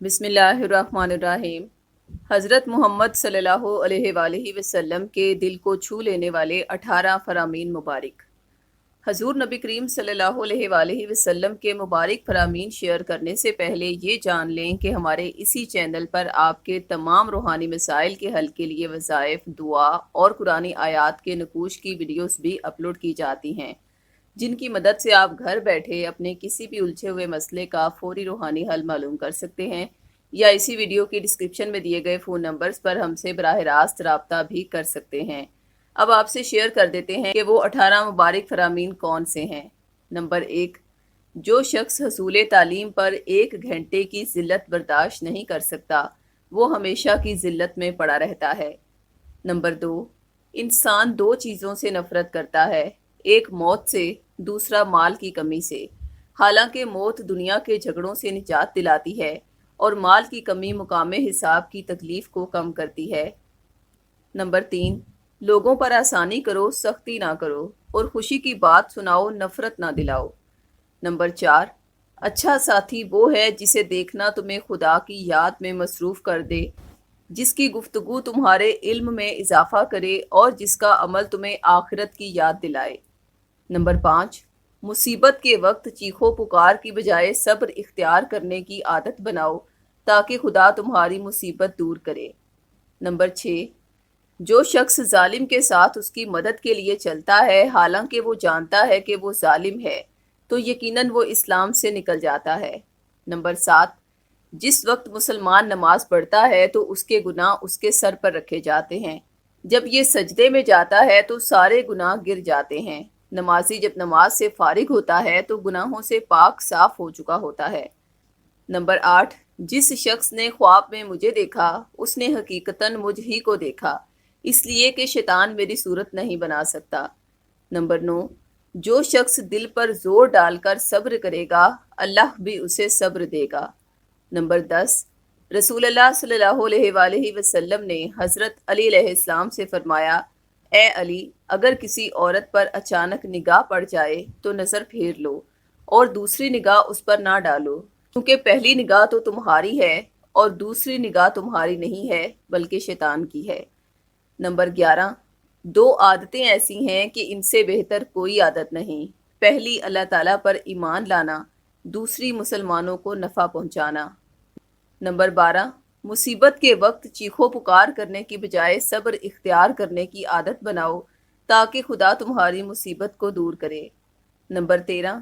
بسم اللہ الرحمن الرحیم۔ حضرت محمد صلی اللہ علیہ وآلہ وسلم کے دل کو چھو لینے والے 18 فرامین مبارک۔ حضور نبی کریم صلی اللہ علیہ وآلہ وسلم کے مبارک فرامین شیئر کرنے سے پہلے یہ جان لیں کہ ہمارے اسی چینل پر آپ کے تمام روحانی مسائل کے حل کے لیے وظائف، دعا اور قرآنی آیات کے نقوش کی ویڈیوز بھی اپلوڈ کی جاتی ہیں، جن کی مدد سے آپ گھر بیٹھے اپنے کسی بھی الجھے ہوئے مسئلے کا فوری روحانی حل معلوم کر سکتے ہیں، یا اسی ویڈیو کی ڈسکرپشن میں دیے گئے فون نمبرز پر ہم سے براہ راست رابطہ بھی کر سکتے ہیں۔ اب آپ سے شیئر کر دیتے ہیں کہ وہ 18 مبارک فرامین کون سے ہیں۔ نمبر 1، جو شخص حصول تعلیم پر 1 گھنٹے کی ذلت برداشت نہیں کر سکتا وہ ہمیشہ کی ذلت میں پڑا رہتا ہے۔ نمبر 2، انسان 2 چیزوں سے نفرت کرتا ہے، ایک موت سے، دوسرا مال کی کمی سے، حالانکہ موت دنیا کے جھگڑوں سے نجات دلاتی ہے اور مال کی کمی مقام حساب کی تکلیف کو کم کرتی ہے۔ نمبر 3، لوگوں پر آسانی کرو، سختی نہ کرو، اور خوشی کی بات سناؤ، نفرت نہ دلاؤ۔ نمبر 4، اچھا ساتھی وہ ہے جسے دیکھنا تمہیں خدا کی یاد میں مصروف کر دے، جس کی گفتگو تمہارے علم میں اضافہ کرے اور جس کا عمل تمہیں آخرت کی یاد دلائے۔ نمبر 5، مصیبت کے وقت چیخو پکار کی بجائے صبر اختیار کرنے کی عادت بناؤ تاکہ خدا تمہاری مصیبت دور کرے۔ نمبر 6، جو شخص ظالم کے ساتھ اس کی مدد کے لیے چلتا ہے حالانکہ وہ جانتا ہے کہ وہ ظالم ہے تو یقیناً وہ اسلام سے نکل جاتا ہے۔ نمبر 7، جس وقت مسلمان نماز پڑھتا ہے تو اس کے گناہ اس کے سر پر رکھے جاتے ہیں، جب یہ سجدے میں جاتا ہے تو سارے گناہ گر جاتے ہیں۔ نمازی جب نماز سے فارغ ہوتا ہے تو گناہوں سے پاک صاف ہو چکا ہوتا ہے۔ نمبر 8، جس شخص نے خواب میں مجھے دیکھا اس نے حقیقتاً مجھ ہی کو دیکھا، اس لیے کہ شیطان میری صورت نہیں بنا سکتا۔ نمبر 9، جو شخص دل پر زور ڈال کر صبر کرے گا اللہ بھی اسے صبر دے گا۔ نمبر 10، رسول اللہ صلی اللہ علیہ وآلہ وسلم نے حضرت علی علیہ السلام سے فرمایا، اے علی، اگر کسی عورت پر اچانک نگاہ پڑ جائے تو نظر پھیر لو اور دوسری نگاہ اس پر نہ ڈالو، کیونکہ پہلی نگاہ تو تمہاری ہے اور دوسری نگاہ تمہاری نہیں ہے بلکہ شیطان کی ہے۔ نمبر 11، 2 عادتیں ایسی ہیں کہ ان سے بہتر کوئی عادت نہیں۔ پہلی اللہ تعالیٰ پر ایمان لانا، دوسری مسلمانوں کو نفع پہنچانا۔ نمبر 12، مصیبت کے وقت چیخو پکار کرنے کی بجائے صبر اختیار کرنے کی عادت بناؤ تاکہ خدا تمہاری مصیبت کو دور کرے۔ نمبر 13،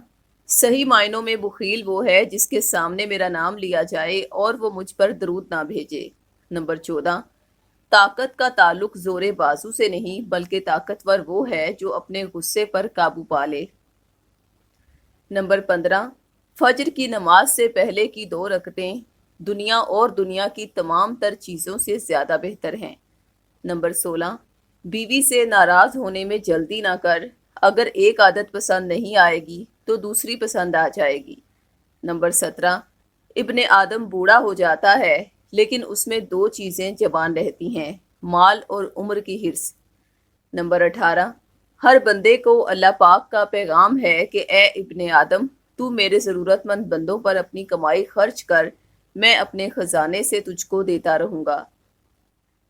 صحیح معنوں میں بخیل وہ ہے جس کے سامنے میرا نام لیا جائے اور وہ مجھ پر درود نہ بھیجے۔ نمبر 14، طاقت کا تعلق زور بازو سے نہیں بلکہ طاقتور وہ ہے جو اپنے غصے پر قابو پا لے۔ نمبر 15، فجر کی نماز سے پہلے کی 2 رکعتیں دنیا اور دنیا کی تمام تر چیزوں سے زیادہ بہتر ہیں۔ نمبر 16، بیوی سے ناراض ہونے میں جلدی نہ کر، اگر ایک عادت پسند نہیں آئے گی تو دوسری پسند آ جائے گی۔ نمبر 17، ابن آدم بوڑھا ہو جاتا ہے لیکن اس میں 2 چیزیں جوان رہتی ہیں، مال اور عمر کی حرص۔ نمبر 18، ہر بندے کو اللہ پاک کا پیغام ہے کہ اے ابن آدم، تو میرے ضرورت مند بندوں پر اپنی کمائی خرچ کر، میں اپنے خزانے سے تجھ کو دیتا رہوں گا۔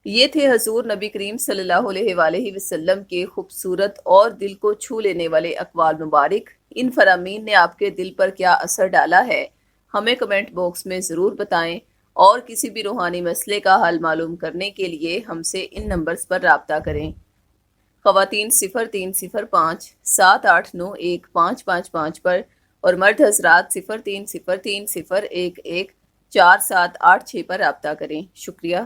یہ تھے حضور نبی کریم صلی اللہ علیہ وآلہ وسلم کے خوبصورت اور دل کو چھو لینے والے اقوال مبارک۔ ان فرامین نے آپ کے دل پر کیا اثر ڈالا ہے ہمیں کمنٹ باکس میں ضرور بتائیں، اور کسی بھی روحانی مسئلے کا حل معلوم کرنے کے لیے ہم سے ان نمبرز پر رابطہ کریں۔ خواتین 0305 7891 555 پر اور مرد حضرات 0303 011 4786 پر رابطہ کریں۔ شکریہ۔